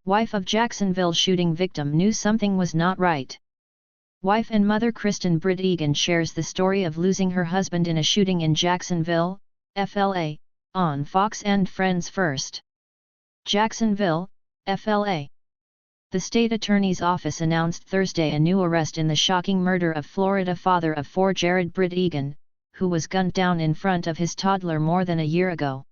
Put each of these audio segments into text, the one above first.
Wife of Jacksonville shooting victim knew something was not right. Wife and mother Kristen Bridegan shares the story of losing her husband in a shooting in Jacksonville, FLA, on Fox and Friends First. Jacksonville, FLA. The state attorney's office announced Thursday a new arrest in the shocking murder of Florida father of four Jared Bridegan, who was gunned down in front of his toddler more than a year ago.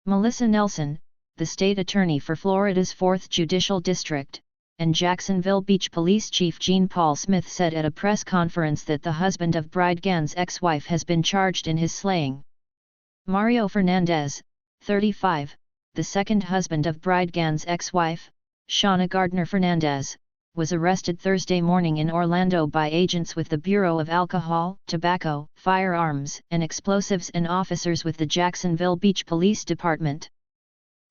Melissa Nelson, the state attorney for Florida's 4th Judicial District, and Jacksonville Beach Police Chief Jean Paul Smith said at a press conference that the husband of Bridegan's ex-wife has been charged in his slaying. Mario Fernandez, 35, the second husband of Bridegan's ex-wife, Shauna Gardner Fernandez, was arrested Thursday morning in Orlando by agents with the Bureau of Alcohol, Tobacco, Firearms, and Explosives and officers with the Jacksonville Beach Police Department.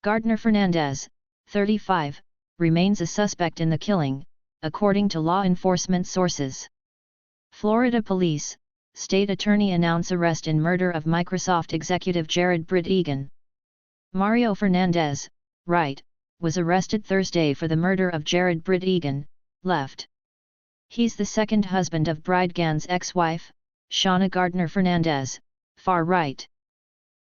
Gardner Fernandez, 35, remains a suspect in the killing, according to law enforcement sources. Florida police, state attorney announce arrest in murder of Microsoft executive Jared Bridegan. Mario Fernandez, right, was arrested Thursday for the murder of Jared Bridegan, left. He's the second husband of Bridegan's ex-wife, Shauna Gardner Fernandez, far right.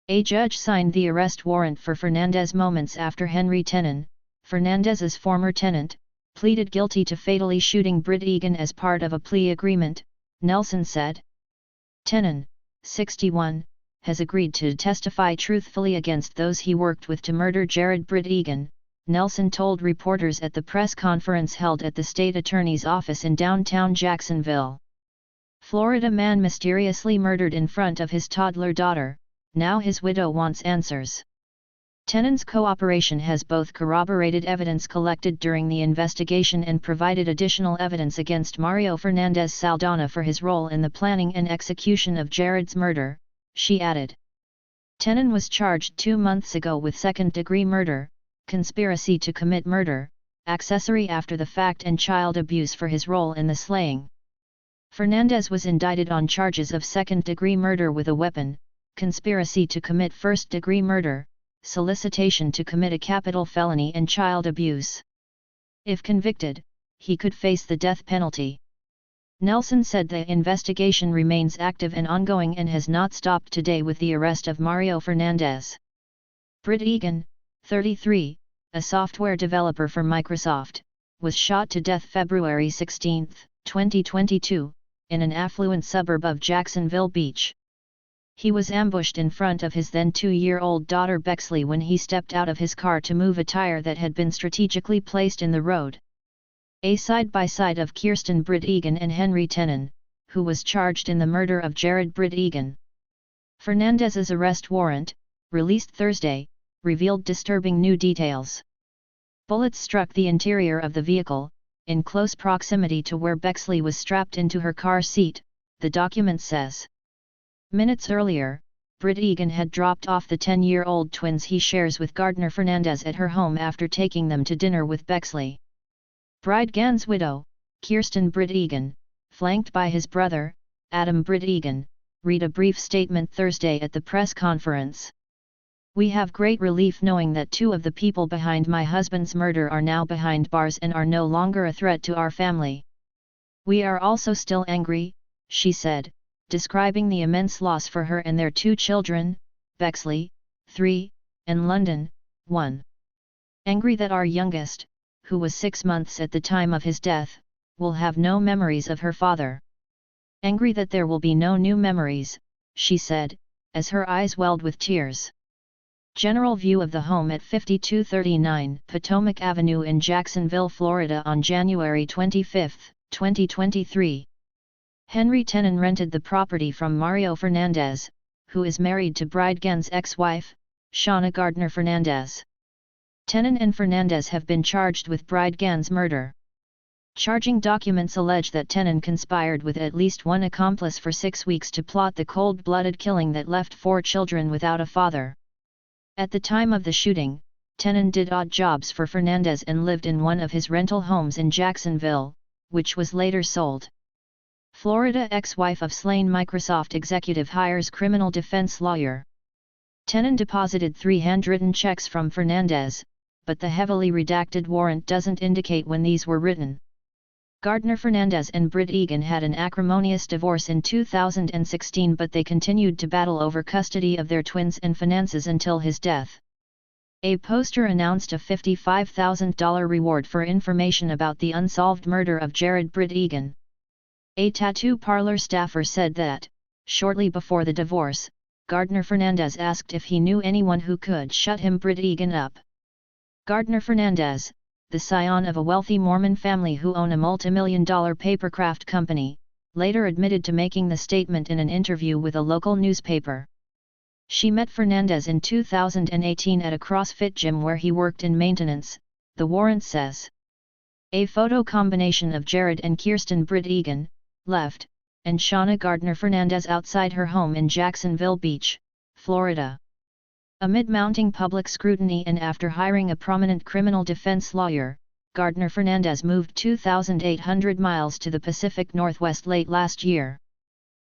A judge signed the arrest warrant for Fernandez moments after Henry Tenon, Fernandez's former tenant, pleaded guilty to fatally shooting Bridegan as part of a plea agreement, Nelson said. Tenon, 61, has agreed to testify truthfully against those he worked with to murder Jared Bridegan, Nelson told reporters at the press conference held at the state attorney's office in downtown Jacksonville. Florida man mysteriously murdered in front of his toddler daughter, now his widow wants answers. Tenon's cooperation has both corroborated evidence collected during the investigation and provided additional evidence against Mario Fernandez Saldana for his role in the planning and execution of Jared's murder, she added. Tenon was charged 2 months ago with second-degree murder, conspiracy to commit murder, accessory after the fact and child abuse for his role in the slaying. Fernandez was indicted on charges of second-degree murder with a weapon, conspiracy to commit first-degree murder, solicitation to commit a capital felony and child abuse. If convicted, he could face the death penalty. Nelson said the investigation remains active and ongoing and has not stopped today with the arrest of Mario Fernandez. Bridegan, 33, a software developer for Microsoft, was shot to death February 16, 2022, in an affluent suburb of Jacksonville Beach. He was ambushed in front of his then 2-year-old daughter Bexley when he stepped out of his car to move a tire that had been strategically placed in the road. A side-by-side of Kirsten Bridegan and Henry Tenon, who was charged in the murder of Jared Bridegan. Fernandez's arrest warrant, released Thursday, revealed disturbing new details. Bullets struck the interior of the vehicle, in close proximity to where Bexley was strapped into her car seat, the document says. Minutes earlier, Bridegan had dropped off the 10-year-old twins he shares with Gardner Fernandez at her home after taking them to dinner with Bexley. Bridegan's widow, Kirsten Bridegan, flanked by his brother, Adam Bridegan, read a brief statement Thursday at the press conference. We have great relief knowing that 2 of the people behind my husband's murder are now behind bars and are no longer a threat to our family. We are also still angry, she said, describing the immense loss for her and their 2 children, Bexley, 3, and London, 1. Angry that our youngest, who was 6 months at the time of his death, will have no memories of her father. Angry that there will be no new memories, she said, as her eyes welled with tears. General view of the home at 5239 Potomac Avenue in Jacksonville, Florida on January 25, 2023. Henry Tenon rented the property from Mario Fernandez, who is married to Bridegan's ex-wife, Shauna Gardner Fernandez. Tenon and Fernandez have been charged with Bridegan's murder. Charging documents allege that Tenon conspired with at least one accomplice for 6 weeks to plot the cold-blooded killing that left 4 children without a father. At the time of the shooting, Tenon did odd jobs for Fernandez and lived in one of his rental homes in Jacksonville, which was later sold. Florida ex-wife of slain Microsoft executive hires criminal defense lawyer. Tenon deposited 3 handwritten checks from Fernandez, but the heavily redacted warrant doesn't indicate when these were written. Gardner Fernandez and Bridegan had an acrimonious divorce in 2016, but they continued to battle over custody of their twins and finances until his death. A poster announced a $55,000 reward for information about the unsolved murder of Jared Bridegan. A tattoo parlor staffer said that, shortly before the divorce, Gardner Fernandez asked if he knew anyone who could shut him Bridegan up. Gardner Fernandez, the scion of a wealthy Mormon family who own a multimillion-dollar papercraft company, later admitted to making the statement in an interview with a local newspaper. She met Fernandez in 2018 at a CrossFit gym where he worked in maintenance, the warrant says. A photo combination of Jared and Kirsten Bridegan, left, and Shauna Gardner Fernandez outside her home in Jacksonville Beach, Florida. Amid mounting public scrutiny and after hiring a prominent criminal defense lawyer, Gardner Fernandez moved 2,800 miles to the Pacific Northwest late last year.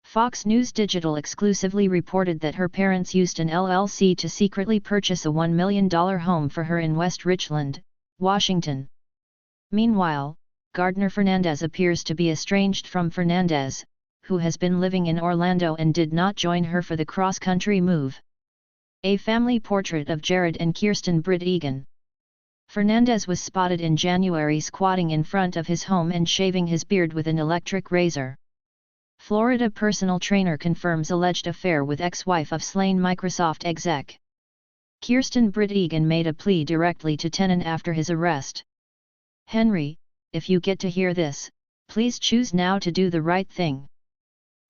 Fox News Digital exclusively reported that her parents used an LLC to secretly purchase a $1 million home for her in West Richland, Washington. Meanwhile, Gardner Fernandez appears to be estranged from Fernandez, who has been living in Orlando and did not join her for the cross-country move. A family portrait of Jared and Kirsten Bridegan. Fernandez was spotted in January squatting in front of his home and shaving his beard with an electric razor. Florida personal trainer confirms alleged affair with ex-wife of slain Microsoft exec. Kirsten Bridegan made a plea directly to Tenon after his arrest. "Henry, if you get to hear this, please choose now to do the right thing.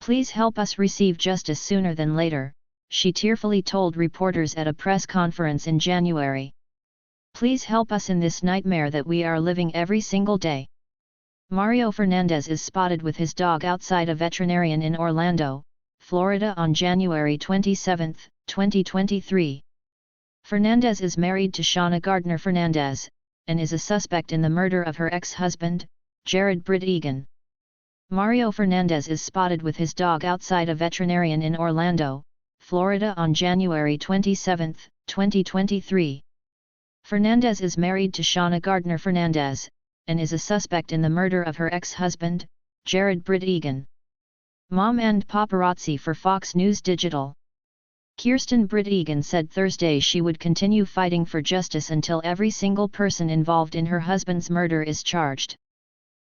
Please help us receive justice sooner than later," she tearfully told reporters at a press conference in January. "Please help us in this nightmare that we are living every single day." Mario Fernandez is spotted with his dog outside a veterinarian in Orlando, Florida on January 27, 2023. Fernandez is married to Shauna Gardner Fernandez, and is a suspect in the murder of her ex-husband, Jared Bridegan. Mario Fernandez is spotted with his dog outside a veterinarian in Orlando, Florida on January 27, 2023. Fernandez is married to Shauna Gardner Fernandez, and is a suspect in the murder of her ex-husband, Jared Bridegan. Mom and paparazzi for Fox News Digital. Kirsten Bridegan said Thursday she would continue fighting for justice until every single person involved in her husband's murder is charged.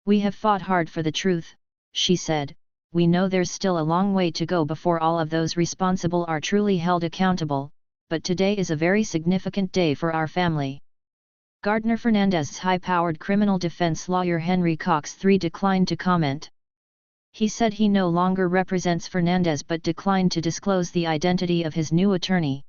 "We have fought hard for the truth," she said. "We know there's still a long way to go before all of those responsible are truly held accountable, but today is a very significant day for our family." Gardner Fernandez's high-powered criminal defense lawyer Henry Cox III declined to comment. He said he no longer represents Fernandez but declined to disclose the identity of his new attorney.